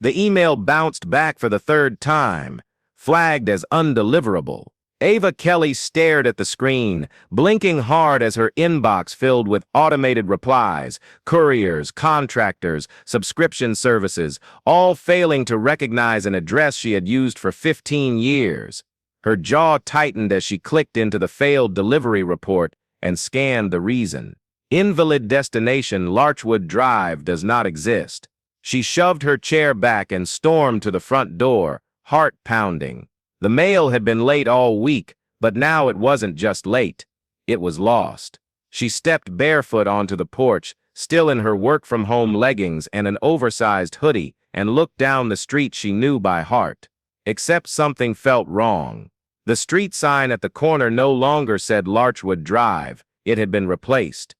The email bounced back for the third time, flagged as undeliverable. Ava Kelly stared at the screen, blinking hard as her inbox filled with automated replies, couriers, contractors, subscription services, all failing to recognize an address she had used for 15 years. Her jaw tightened as she clicked into the failed delivery report and scanned the reason. Invalid destination Larchwood Drive does not exist. She shoved her chair back and stormed to the front door, heart pounding. The mail had been late all week, but now it wasn't just late. It was lost. She stepped barefoot onto the porch, still in her work-from-home leggings and an oversized hoodie, and looked down the street she knew by heart. Except something felt wrong. The street sign at the corner no longer said Larchwood Drive. It had been replaced.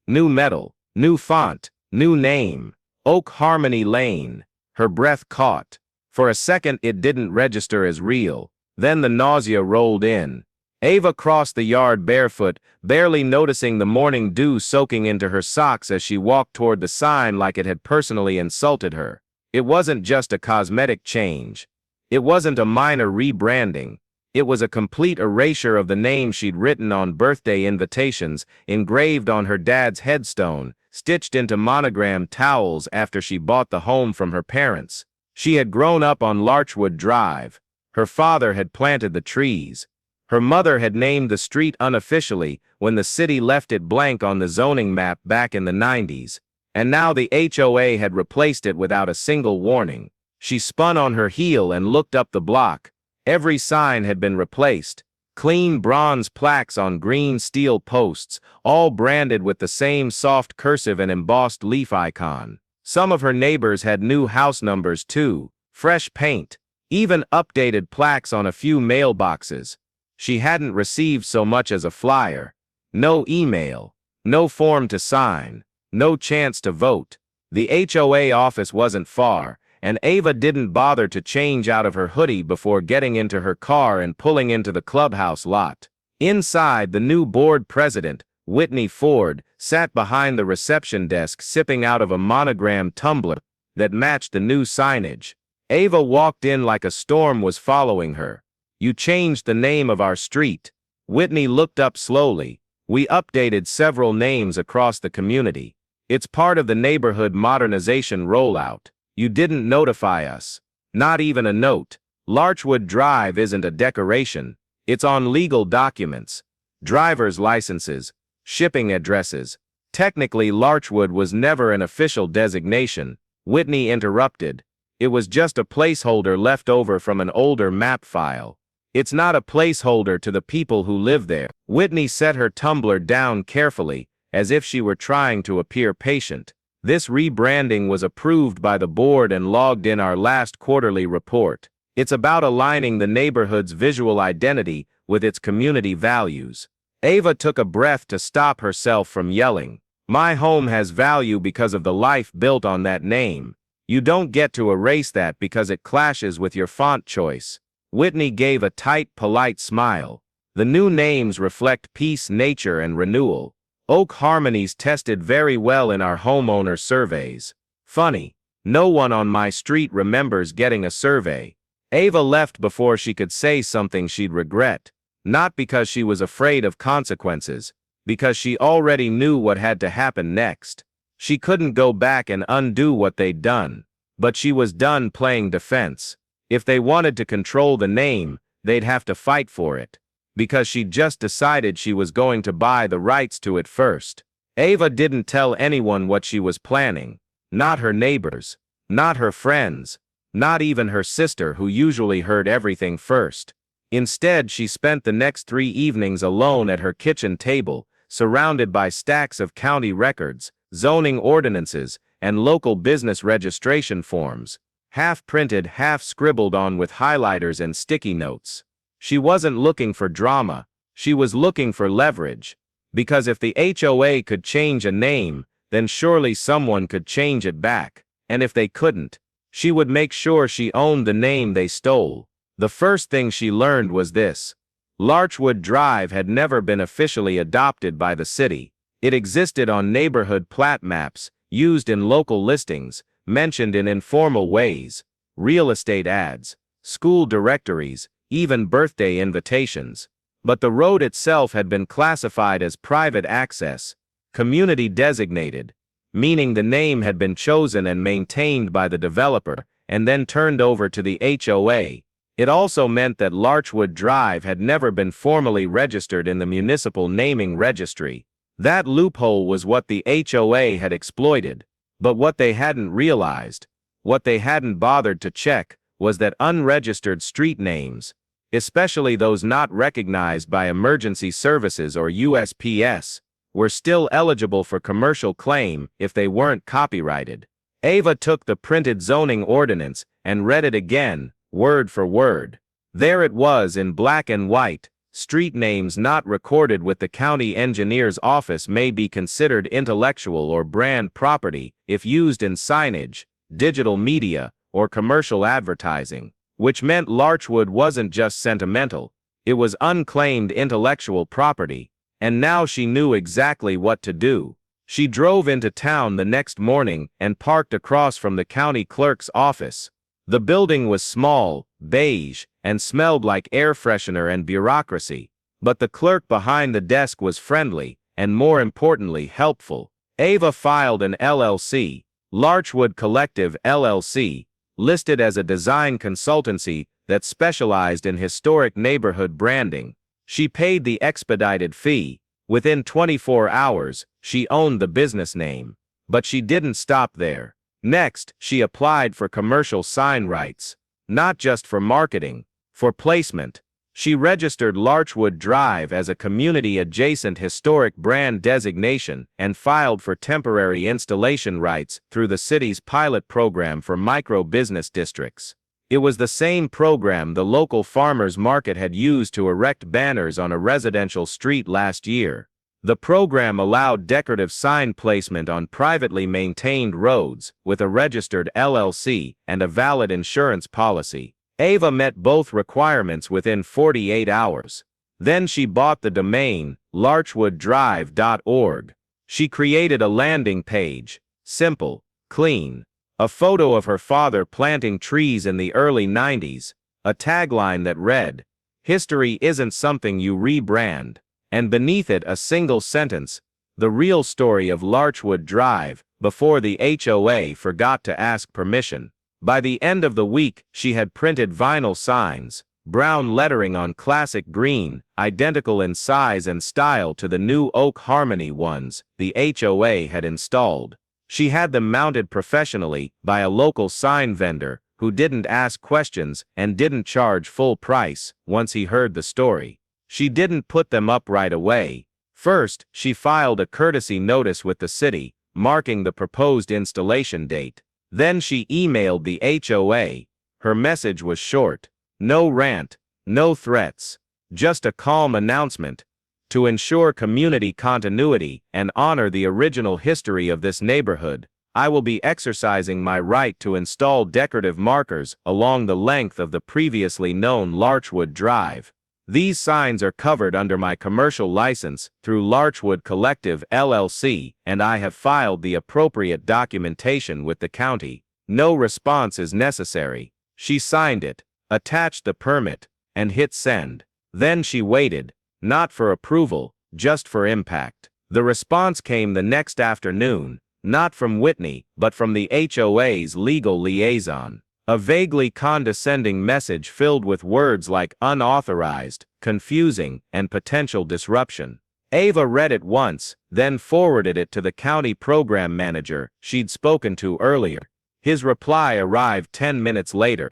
New metal, new font, new name. Oak Harmony Lane. Her breath caught. For a second it didn't register as real. Then the nausea rolled in. Ava crossed the yard barefoot, barely noticing the morning dew soaking into her socks as she walked toward the sign like it had personally insulted her. It wasn't just a cosmetic change. It wasn't a minor rebranding. It was a complete erasure of the name she'd written on birthday invitations, engraved on her dad's headstone, stitched into monogrammed towels after she bought the home from her parents. She had grown up on Larchwood Drive. Her father had planted the trees. Her mother had named the street unofficially when the city left it blank on the zoning map back in the 90s. And now the HOA had replaced it without a single warning. She spun on her heel and looked up the block. Every sign had been replaced. Clean bronze plaques on green steel posts, all branded with the same soft cursive and embossed leaf icon. Some of her neighbors had new house numbers too, fresh paint, even updated plaques on a few mailboxes. She hadn't received so much as a flyer. No email, no form to sign, no chance to vote. The HOA office wasn't far, and Ava didn't bother to change out of her hoodie before getting into her car and pulling into the clubhouse lot. Inside, the new board president, Whitney Ford, sat behind the reception desk sipping out of a monogrammed tumbler that matched the new signage. Ava walked in like a storm was following her. "You changed the name of our street." Whitney looked up slowly. "We updated several names across the community. It's part of the neighborhood modernization rollout. You didn't notify us. Not even a note. Larchwood Drive isn't a decoration. It's on legal documents. Driver's licenses. Shipping addresses. Technically, Larchwood was never an official designation." Whitney interrupted. "It was just a placeholder left over from an older map file. It's not a placeholder to the people who live there." Whitney set her tumbler down carefully, as if she were trying to appear patient. "This rebranding was approved by the board and logged in our last quarterly report. It's about aligning the neighborhood's visual identity with its community values." Ava took a breath to stop herself from yelling. "My home has value because of the life built on that name. You don't get to erase that because it clashes with your font choice." Whitney gave a tight, polite smile. "The new names reflect peace, nature, and renewal. Oak Harmonies tested very well in our homeowner surveys. Funny, no one on my street remembers getting a survey." Ava left before she could say something she'd regret. Not because she was afraid of consequences, because she already knew what had to happen next. She couldn't go back and undo what they'd done, but she was done playing defense. If they wanted to control the name, they'd have to fight for it, because she'd just decided she was going to buy the rights to it first. Ava didn't tell anyone what she was planning. Not her neighbors, not her friends, not even her sister who usually heard everything first. Instead, she spent the next 3 evenings alone at her kitchen table, surrounded by stacks of county records, zoning ordinances, and local business registration forms, half printed, half scribbled on with highlighters and sticky notes. She wasn't looking for drama, she was looking for leverage. Because if the HOA could change a name, then surely someone could change it back. And if they couldn't, she would make sure she owned the name they stole. The first thing she learned was this: Larchwood Drive had never been officially adopted by the city. It existed on neighborhood plat maps, used in local listings, mentioned in informal ways. real estate ads, school directories, even birthday invitations. But the road itself had been classified as private access, community designated, meaning the name had been chosen and maintained by the developer and then turned over to the HOA. It also meant that Larchwood Drive had never been formally registered in the municipal naming registry. That loophole was what the HOA had exploited, but what they hadn't realized, what they hadn't bothered to check, was that unregistered street names, especially those not recognized by emergency services or USPS, were still eligible for commercial claim if they weren't copyrighted. Ava took the printed zoning ordinance and read it again, word for word. There it was in black and white: street names not recorded with the county engineer's office may be considered intellectual or brand property if used in signage, digital media, or commercial advertising. Which meant Larchwood wasn't just sentimental, it was unclaimed intellectual property, and now she knew exactly what to do. She drove into town the next morning and parked across from the county clerk's office. The building was small, beige, and smelled like air freshener and bureaucracy, but the clerk behind the desk was friendly, and more importantly helpful. Ava filed an LLC, Larchwood Collective LLC, listed as a design consultancy that specialized in historic neighborhood branding. She paid the expedited fee. Within 24 hours, she owned the business name. But she didn't stop there. Next, she applied for commercial sign rights. Not just for marketing, for placement. She registered Larchwood Drive as a community-adjacent historic brand designation and filed for temporary installation rights through the city's pilot program for micro-business districts. It was the same program the local farmers market had used to erect banners on a residential street last year. The program allowed decorative sign placement on privately maintained roads with a registered LLC and a valid insurance policy. Ava met both requirements within 48 hours. Then she bought the domain, larchwooddrive.org. She created a landing page, simple, clean, a photo of her father planting trees in the early 90s, a tagline that read, "History isn't something you rebrand," and beneath it a single sentence, "The real story of Larchwood Drive," before the HOA forgot to ask permission. By the end of the week, she had printed vinyl signs, brown lettering on classic green, identical in size and style to the new oak harmony ones the HOA had installed. She had them mounted professionally by a local sign vendor who didn't ask questions and didn't charge full price once he heard the story. She didn't put them up right away. First, she filed a courtesy notice with the city, marking the proposed installation date. Then she emailed the HOA. Her message was short. No rant, no threats, just a calm announcement. To ensure community continuity and honor the original history of this neighborhood, I will be exercising my right to install decorative markers along the length of the previously known Larchwood Drive. These signs are covered under my commercial license through Larchwood Collective LLC, and I have filed the appropriate documentation with the county. No response is necessary. She signed it, attached the permit, and hit send. Then she waited, not for approval, just for impact. The response came the next afternoon, not from Whitney, but from the HOA's legal liaison. A vaguely condescending message filled with words like unauthorized, confusing, and potential disruption. Ava read it once, then forwarded it to the county program manager she'd spoken to earlier. His reply arrived 10 minutes later.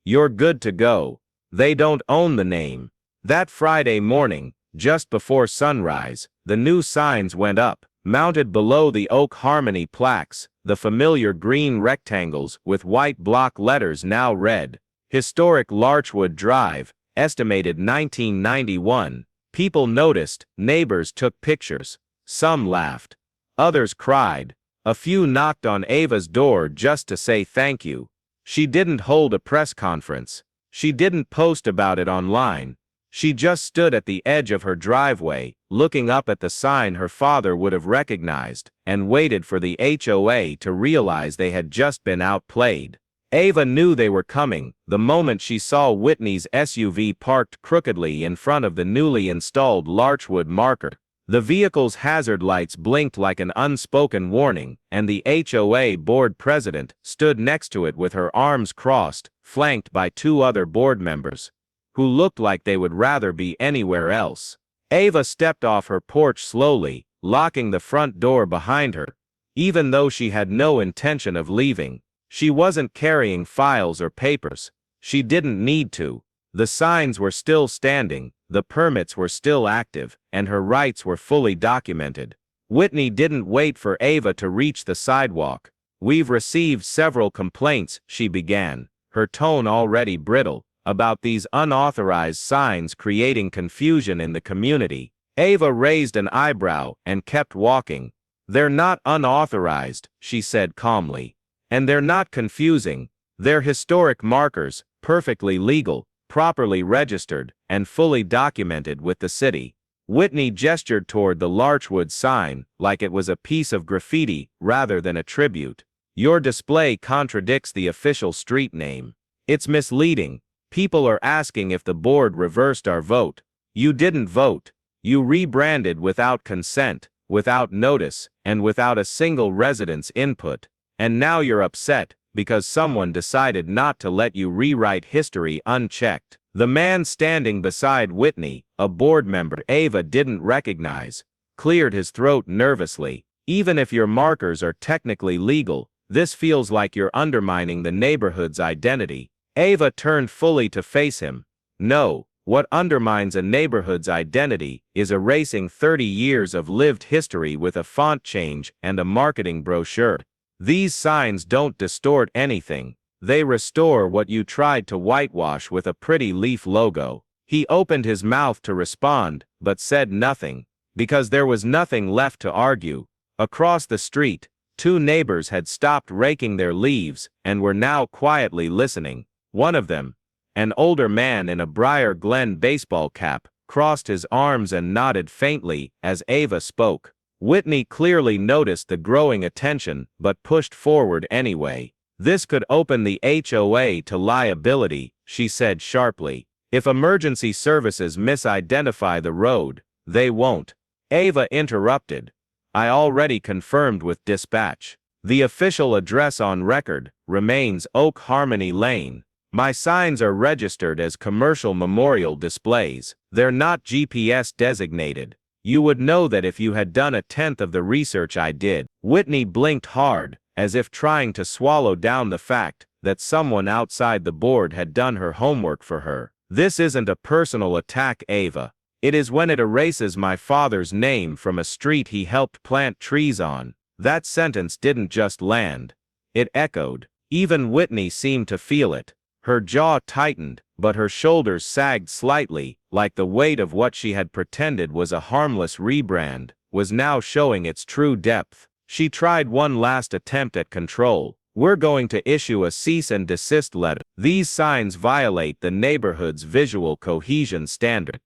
"You're good to go. They don't own the name." That Friday morning, just before sunrise, the new signs went up, mounted below the Oak Harmony plaques, the familiar green rectangles with white block letters now read, "Historic Larchwood Drive, estimated 1991. People noticed, neighbors took pictures. Some laughed. Others cried. A few knocked on Ava's door just to say thank you. She didn't hold a press conference. She didn't post about it online. She just stood at the edge of her driveway, looking up at the sign her father would have recognized, and waited for the HOA to realize they had just been outplayed. Ava knew they were coming the moment she saw Whitney's SUV parked crookedly in front of the newly installed Larchwood marker. The vehicle's hazard lights blinked like an unspoken warning, and the HOA board president stood next to it with her arms crossed, flanked by two other board members, who looked like they would rather be anywhere else. Ava stepped off her porch slowly, locking the front door behind her. Even though she had no intention of leaving, she wasn't carrying files or papers. She didn't need to. The signs were still standing, the permits were still active, and her rights were fully documented. Whitney didn't wait for Ava to reach the sidewalk. "We've received several complaints," she began, her tone already brittle, "about these unauthorized signs creating confusion in the community." Ava raised an eyebrow and kept walking. "They're not unauthorized," she said calmly. "And they're not confusing. They're historic markers, perfectly legal, properly registered, and fully documented with the city." Whitney gestured toward the Larchwood sign, like it was a piece of graffiti rather than a tribute. "Your display contradicts the official street name. It's misleading. People are asking if the board reversed our vote. You didn't vote. You rebranded without consent, without notice, and without a single resident's input. And now you're upset because someone decided not to let you rewrite history unchecked." The man standing beside Whitney, a board member Ava didn't recognize, cleared his throat nervously. "Even if your markers are technically legal, this feels like you're undermining the neighborhood's identity." Ava turned fully to face him. "No, what undermines a neighborhood's identity is erasing 30 years of lived history with a font change and a marketing brochure. These signs don't distort anything. They restore what you tried to whitewash with a pretty leaf logo." He opened his mouth to respond, but said nothing, because there was nothing left to argue. Across the street, two neighbors had stopped raking their leaves and were now quietly listening. One of them, an older man in a Briar Glen baseball cap, crossed his arms and nodded faintly as Ava spoke. Whitney clearly noticed the growing attention but pushed forward anyway. "This could open the HOA to liability," she said sharply. "If emergency services misidentify the road, they won't." Ava interrupted. "I already confirmed with dispatch. The official address on record remains Oak Harmony Lane. My signs are registered as commercial memorial displays. They're not GPS designated. You would know that if you had done a tenth of the research I did." Whitney blinked hard, as if trying to swallow down the fact that someone outside the board had done her homework for her. "This isn't a personal attack, Ava. It is when it erases my father's name from a street he helped plant trees on." That sentence didn't just land. It echoed. Even Whitney seemed to feel it. Her jaw tightened, but her shoulders sagged slightly, like the weight of what she had pretended was a harmless rebrand was now showing its true depth. She tried one last attempt at control. "We're going to issue a cease and desist letter. These signs violate the neighborhood's visual cohesion standard."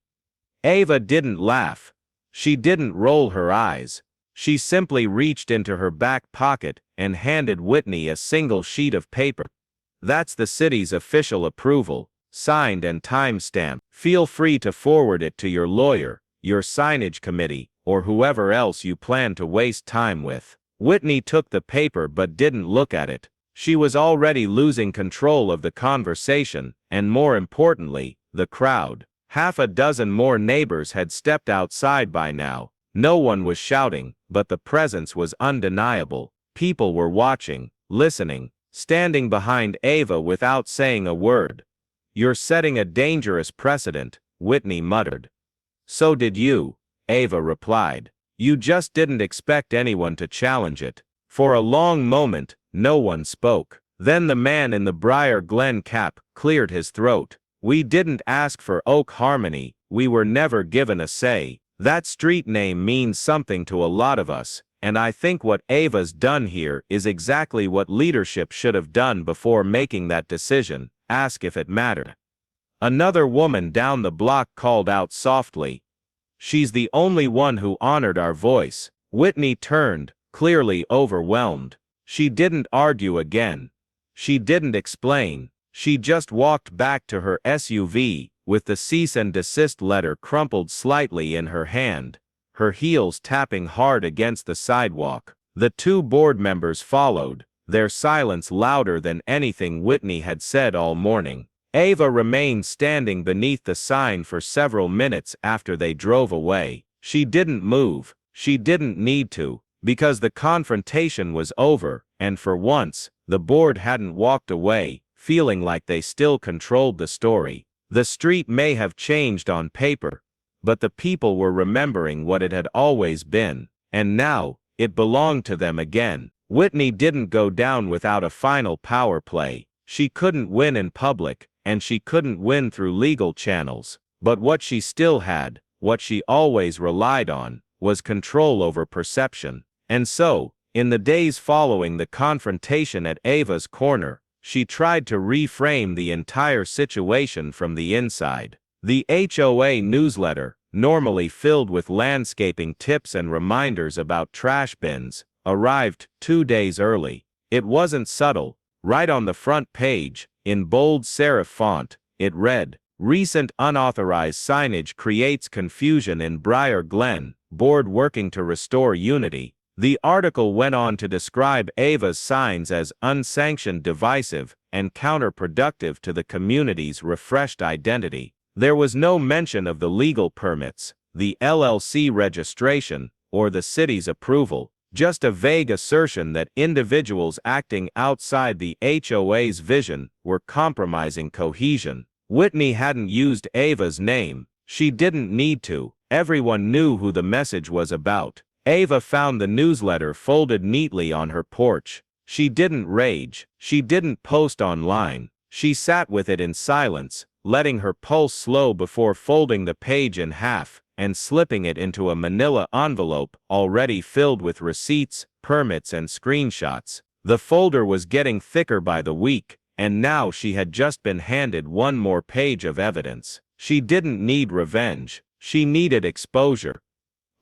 Ava didn't laugh. She didn't roll her eyes. She simply reached into her back pocket and handed Whitney a single sheet of paper. "That's the city's official approval, signed and time-stamped. Feel free to forward it to your lawyer, your signage committee, or whoever else you plan to waste time with." Whitney took the paper but didn't look at it. She was already losing control of the conversation, and more importantly, the crowd. Half a dozen more neighbors had stepped outside by now. No one was shouting, but the presence was undeniable. People were watching, listening, standing behind Ava without saying a word. "You're setting a dangerous precedent," Whitney muttered. "So did you," Ava replied. "You just didn't expect anyone to challenge it." For a long moment, no one spoke. Then the man in the Briar Glen cap cleared his throat. "We didn't ask for Oak Harmony. We were never given a say. That street name means something to a lot of us, and I think what Ava's done here is exactly what leadership should have done before making that decision. Ask if it mattered." Another woman down the block called out softly. "She's the only one who honored our voice." Whitney turned, clearly overwhelmed. She didn't argue again. She didn't explain. She just walked back to her SUV, with the cease and desist letter crumpled slightly in her hand, her heels tapping hard against the sidewalk. The two board members followed, their silence louder than anything Whitney had said all morning. Ava remained standing beneath the sign for several minutes after they drove away. She didn't move. She didn't need to, because the confrontation was over, and for once, the board hadn't walked away, feeling like they still controlled the story. The street may have changed on paper, but the people were remembering what it had always been, and now, it belonged to them again. Whitney didn't go down without a final power play. She couldn't win in public, and she couldn't win through legal channels. But what she still had, what she always relied on, was control over perception. And so, in the days following the confrontation at Ava's corner, she tried to reframe the entire situation from the inside. The HOA newsletter, normally filled with landscaping tips and reminders about trash bins, arrived 2 days early. It wasn't subtle. Right on the front page, in bold serif font, it read, "Recent unauthorized signage creates confusion in Briar Glen, board working to restore unity." The article went on to describe Ava's signs as unsanctioned, divisive, and counterproductive to the community's refreshed identity. There was no mention of the legal permits, the LLC registration, or the city's approval. Just a vague assertion that individuals acting outside the HOA's vision were compromising cohesion. Whitney hadn't used Ava's name. She didn't need to. Everyone knew who the message was about. Ava found the newsletter folded neatly on her porch. She didn't rage. She didn't post online. She sat with it in silence, letting her pulse slow before folding the page in half and slipping it into a manila envelope already filled with receipts, permits, and screenshots. The folder was getting thicker by the week, and now she had just been handed one more page of evidence. She didn't need revenge. She needed exposure.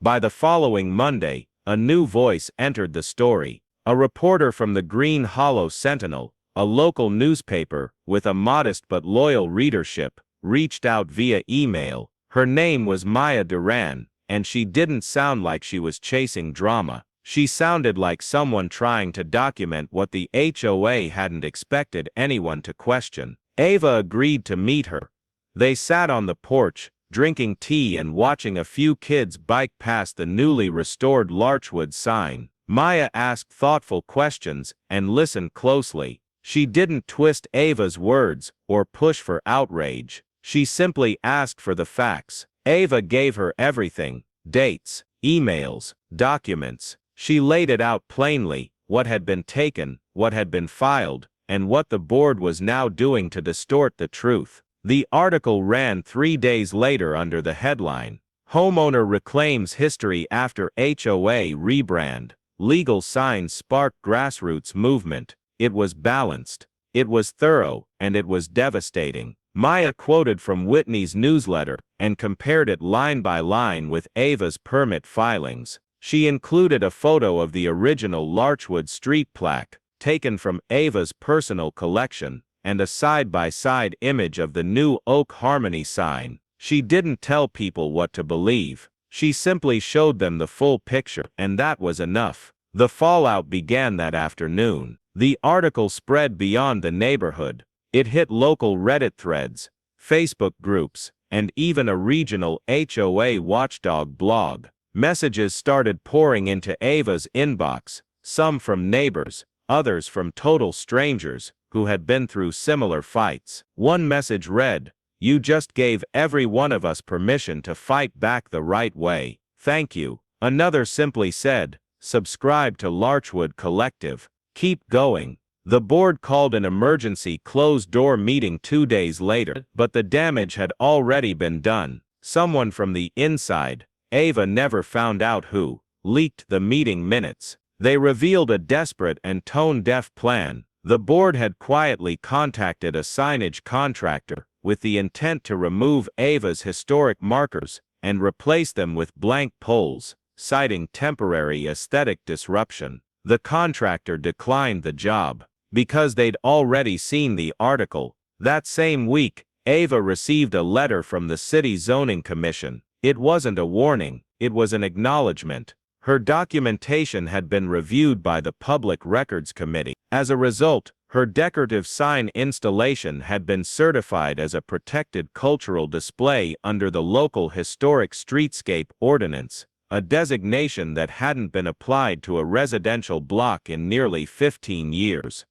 By the following Monday, a new voice entered the story. A reporter from the Green Hollow Sentinel, a local newspaper with a modest but loyal readership, reached out via email. Her name was Maya Duran, and she didn't sound like she was chasing drama. She sounded like someone trying to document what the HOA hadn't expected anyone to question. Ava agreed to meet her. They sat on the porch, drinking tea and watching a few kids bike past the newly restored Larchwood sign. Maya asked thoughtful questions and listened closely. She didn't twist Ava's words or push for outrage. She simply asked for the facts. Ava gave her everything: dates, emails, documents. She laid it out plainly: what had been taken, what had been filed, and what the board was now doing to distort the truth. The article ran 3 days later under the headline, "Homeowner Reclaims History After HOA Rebrand. Legal Signs Spark Grassroots Movement." It was balanced, it was thorough, and it was devastating. Maya quoted from Whitney's newsletter and compared it line by line with Ava's permit filings. She included a photo of the original Larchwood street plaque, taken from Ava's personal collection, and a side-by-side image of the new Oak Harmony sign. She didn't tell people what to believe. She simply showed them the full picture, and that was enough. The fallout began that afternoon. The article spread beyond the neighborhood. It hit local Reddit threads, Facebook groups, and even a regional HOA watchdog blog. Messages started pouring into Ava's inbox, some from neighbors, others from total strangers who had been through similar fights. One message read, "You just gave every one of us permission to fight back the right way. Thank you." Another simply said, "Subscribe to Larchwood Collective. Keep going." The board called an emergency closed-door meeting 2 days later, but the damage had already been done. Someone from the inside, Ava never found out who, leaked the meeting minutes. They revealed a desperate and tone-deaf plan. The board had quietly contacted a signage contractor with the intent to remove Ava's historic markers and replace them with blank poles, citing temporary aesthetic disruption. The contractor declined the job. because they'd already seen the article. That same week, Ava received a letter from the city zoning commission. It wasn't a warning, it was an acknowledgement. Her documentation had been reviewed by the Public Records Committee. As a result, her decorative sign installation had been certified as a protected cultural display under the local Historic Streetscape Ordinance, a designation that hadn't been applied to a residential block in nearly 15 years.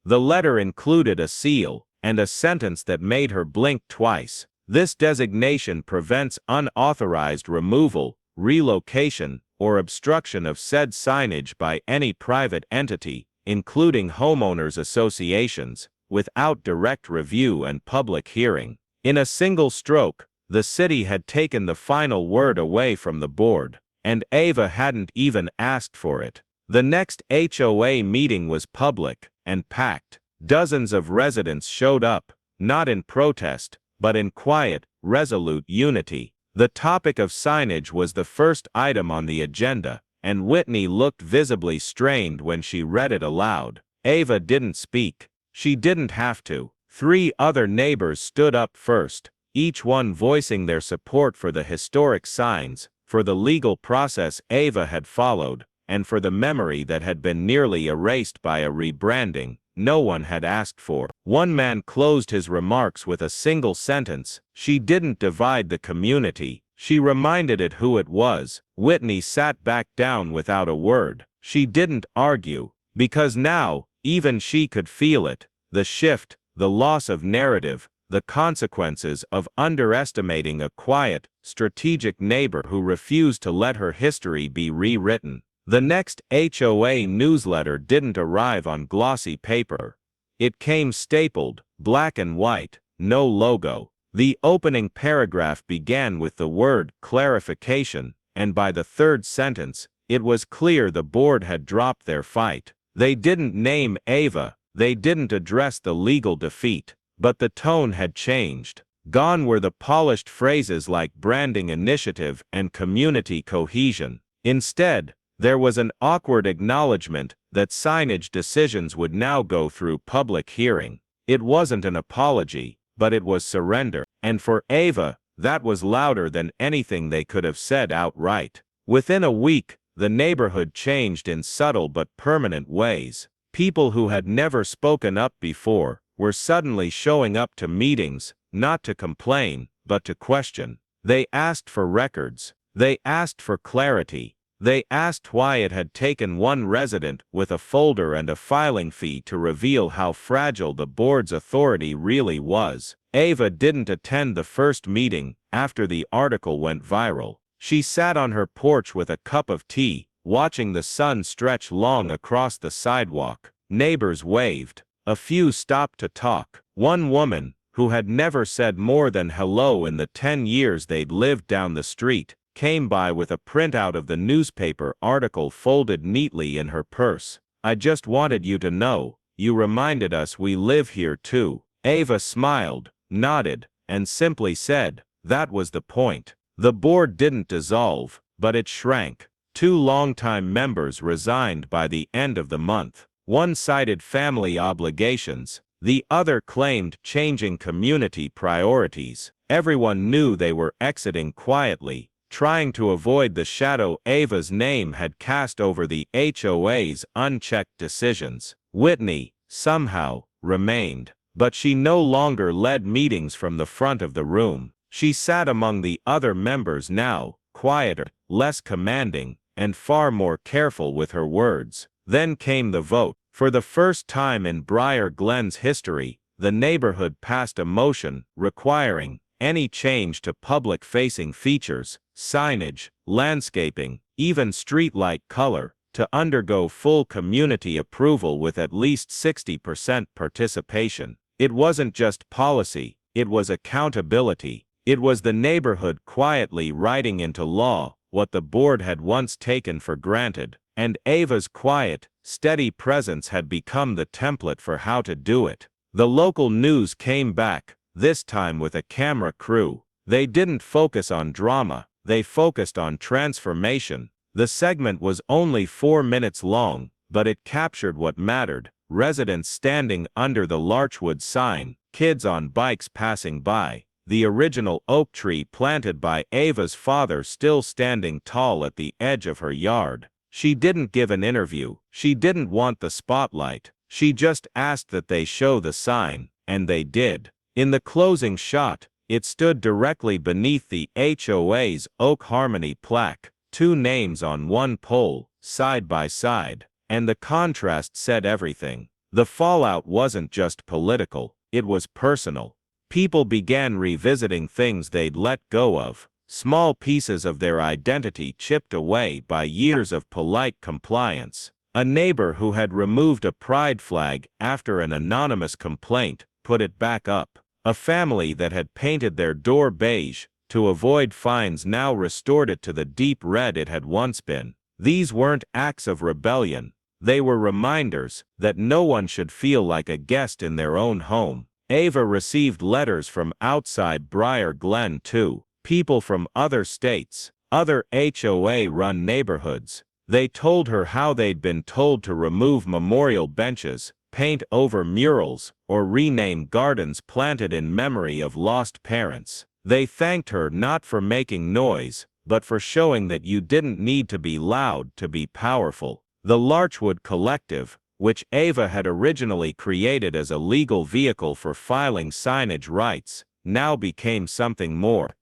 The letter included a seal and a sentence that made her blink twice. This designation prevents unauthorized removal, relocation, or obstruction of said signage by any private entity, including homeowners associations, without direct review and public hearing. In a single stroke, the city had taken the final word away from the board, and Ava hadn't even asked for it. The next HOA meeting was public and packed. Dozens of residents showed up, not in protest, but in quiet, resolute unity. The topic of signage was the first item on the agenda, and Whitney looked visibly strained when she read it aloud. Ava didn't speak. She didn't have to. 3 other neighbors stood up first, each one voicing their support for the historic signs, for the legal process Ava had followed, and for the memory that had been nearly erased by a rebranding no one had asked for. One man closed his remarks with a single sentence: "She didn't divide the community, she reminded it who it was." Whitney sat back down without a word. She didn't argue, because now, even she could feel it: the shift, the loss of narrative, the consequences of underestimating a quiet, strategic neighbor who refused to let her history be rewritten. The next HOA newsletter didn't arrive on glossy paper. It came stapled, black and white, no logo. The opening paragraph began with the word clarification, and by the third sentence, it was clear the board had dropped their fight. They didn't name Ava, they didn't address the legal defeat, but the tone had changed. Gone were the polished phrases like branding initiative and community cohesion. Instead, there was an awkward acknowledgement that signage decisions would now go through public hearing. It wasn't an apology, but it was surrender. And for Ava, that was louder than anything they could have said outright. Within a week, the neighborhood changed in subtle but permanent ways. People who had never spoken up before were suddenly showing up to meetings, not to complain, but to question. They asked for records. They asked for clarity. They asked why it had taken one resident with a folder and a filing fee to reveal how fragile the board's authority really was. Ava didn't attend the first meeting after the article went viral. She sat on her porch with a cup of tea, watching the sun stretch long across the sidewalk. Neighbors waved. A few stopped to talk. One woman, who had never said more than hello in the 10 years they'd lived down the street, came by with a printout of the newspaper article folded neatly in her purse. "I just wanted you to know, you reminded us we live here too." Ava smiled, nodded, and simply said, "That was the point." The board didn't dissolve, but it shrank. 2 longtime members resigned by the end of the month. One cited family obligations, the other claimed changing community priorities. Everyone knew they were exiting quietly, trying to avoid the shadow Ava's name had cast over the HOA's unchecked decisions. Whitney, somehow, remained, but she no longer led meetings from the front of the room. She sat among the other members now, quieter, less commanding, and far more careful with her words. Then came the vote. For the first time in Briar Glen's history, the neighborhood passed a motion requiring any change to public-facing features, signage, landscaping, even streetlight color, to undergo full community approval with at least 60% participation. It wasn't just policy, it was accountability. It was the neighborhood quietly writing into law what the board had once taken for granted, and Ava's quiet, steady presence had become the template for how to do it. The local news came back, this time with a camera crew. They didn't focus on drama, they focused on transformation. The segment was only 4 minutes long, but it captured what mattered: residents standing under the Larchwood sign, kids on bikes passing by, the original oak tree planted by Ava's father still standing tall at the edge of her yard. She didn't give an interview, she didn't want the spotlight, she just asked that they show the sign, and they did. In the closing shot, it stood directly beneath the HOA's Oak Harmony plaque, two names on one pole, side by side, and the contrast said everything. The fallout wasn't just political, it was personal. People began revisiting things they'd let go of, small pieces of their identity chipped away by years of polite compliance. A neighbor who had removed a pride flag after an anonymous complaint put it back up. A family that had painted their door beige to avoid fines now restored it to the deep red it had once been. These weren't acts of rebellion. They were reminders that no one should feel like a guest in their own home. Ava received letters from outside Briar Glen too, people from other states, other HOA-run neighborhoods. They told her how they'd been told to remove memorial benches, paint over murals, or rename gardens planted in memory of lost parents. They thanked her not for making noise, but for showing that you didn't need to be loud to be powerful. The Larchwood Collective, which Ava had originally created as a legal vehicle for filing signage rights, now became something more.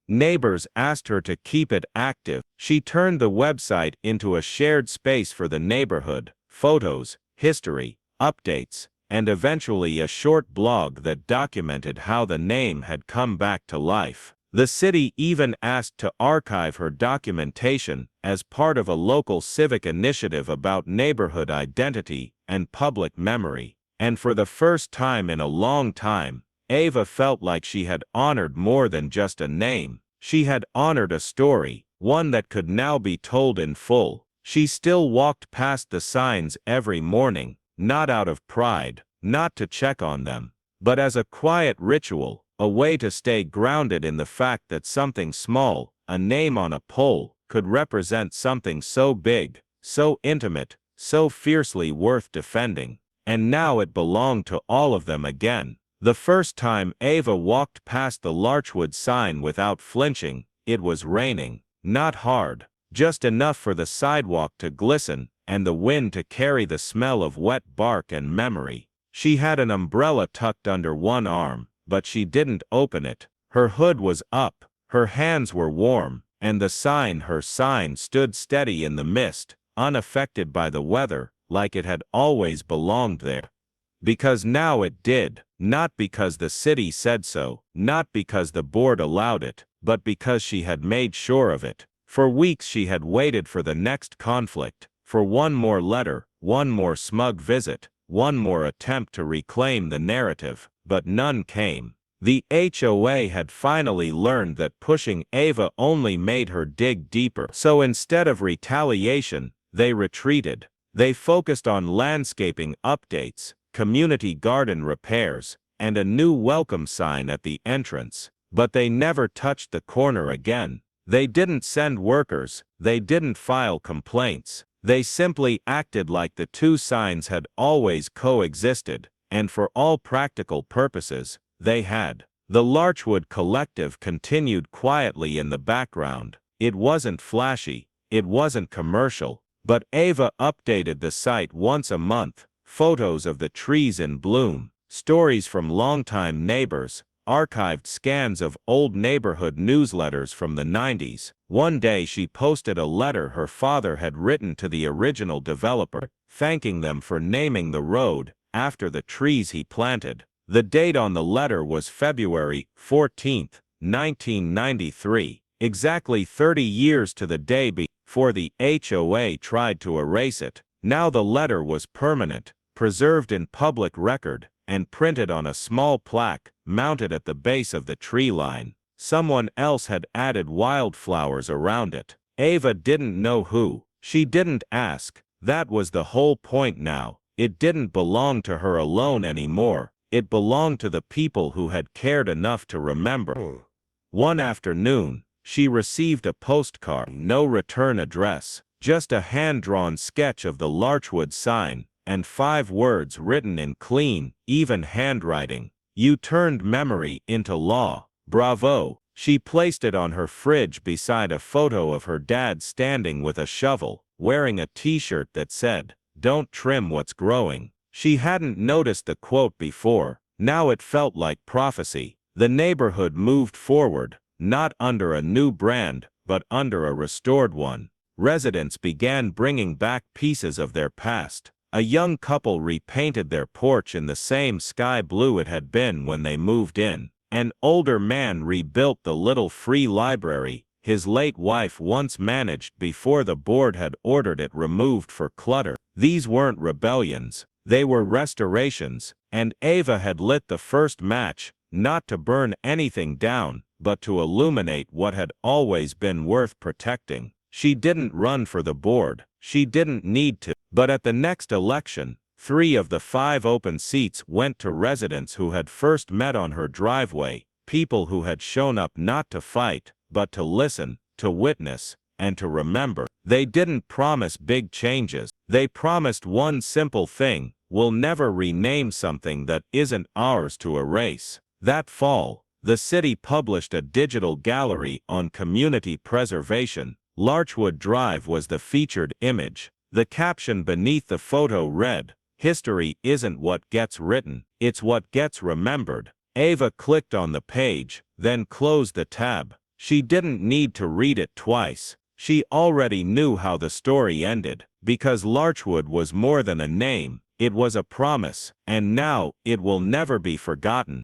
Neighbors asked her to keep it active. She turned the website into a shared space for the neighborhood, photos, history, updates, and eventually a short blog that documented how the name had come back to life. The city even asked to archive her documentation as part of a local civic initiative about neighborhood identity and public memory. And for the first time in a long time, Ava felt like she had honored more than just a name. She had honored a story, one that could now be told in full. She still walked past the signs every morning, not out of pride, not to check on them, but as a quiet ritual, a way to stay grounded in the fact that something small, a name on a pole, could represent something so big, so intimate, so fiercely worth defending. And now it belonged to all of them again. The first time Ava walked past the Larchwood sign without flinching, it was raining. Not hard, just enough for the sidewalk to glisten and the wind to carry the smell of wet bark and memory. She had an umbrella tucked under one arm, but she didn't open it. Her hood was up, her hands were warm, and her sign stood steady in the mist, unaffected by the weather, like it had always belonged there. Because now it did, not because the city said so, not because the board allowed it, but because she had made sure of it. For weeks she had waited for the next conflict, for one more letter, one more smug visit, one more attempt to reclaim the narrative, but none came. The HOA had finally learned that pushing Ava only made her dig deeper. So instead of retaliation, they retreated. They focused on landscaping updates, community garden repairs, and a new welcome sign at the entrance. But they never touched the corner again. They didn't send workers, they didn't file complaints. They simply acted like the two signs had always coexisted, and for all practical purposes, they had. The Larchwood Collective continued quietly in the background. It wasn't flashy, it wasn't commercial, but Ava updated the site once a month. Photos of the trees in bloom, stories from longtime neighbors, archived scans of old neighborhood newsletters from the 90s. One day she posted a letter her father had written to the original developer, thanking them for naming the road after the trees he planted. The date on the letter was February 14, 1993, exactly 30 years to the day before the HOA tried to erase it. Now the letter was permanent, preserved in public record, and printed on a small plaque mounted at the base of the tree line. Someone else had added wildflowers around it. Ava didn't know who. She didn't ask. That was the whole point now. It didn't belong to her alone anymore. It belonged to the people who had cared enough to remember. One afternoon, she received a postcard, no return address, just a hand-drawn sketch of the Larchwood sign, and 5 words written in clean, even handwriting. You turned memory into law. Bravo. She placed it on her fridge beside a photo of her dad standing with a shovel, wearing a t-shirt that said, "Don't trim what's growing." She hadn't noticed the quote before. Now it felt like prophecy. The neighborhood moved forward, not under a new brand, but under a restored one. Residents began bringing back pieces of their past. A young couple repainted their porch in the same sky blue it had been when they moved in. An older man rebuilt the little free library his late wife once managed before the board had ordered it removed for clutter. These weren't rebellions, they were restorations, and Ava had lit the first match, not to burn anything down, but to illuminate what had always been worth protecting. She didn't run for the board, she didn't need to, but at the next election, 3 of the 5 open seats went to residents who had first met on her driveway, people who had shown up not to fight, but to listen, to witness, and to remember. They didn't promise big changes. They promised one simple thing: we'll never rename something that isn't ours to erase. That fall, the city published a digital gallery on community preservation. Larchwood Drive was the featured image. The caption beneath the photo read, "History isn't what gets written, it's what gets remembered." Ava clicked on the page, then closed the tab. She didn't need to read it twice. She already knew how the story ended, because Larchwood was more than a name, it was a promise, and now it will never be forgotten.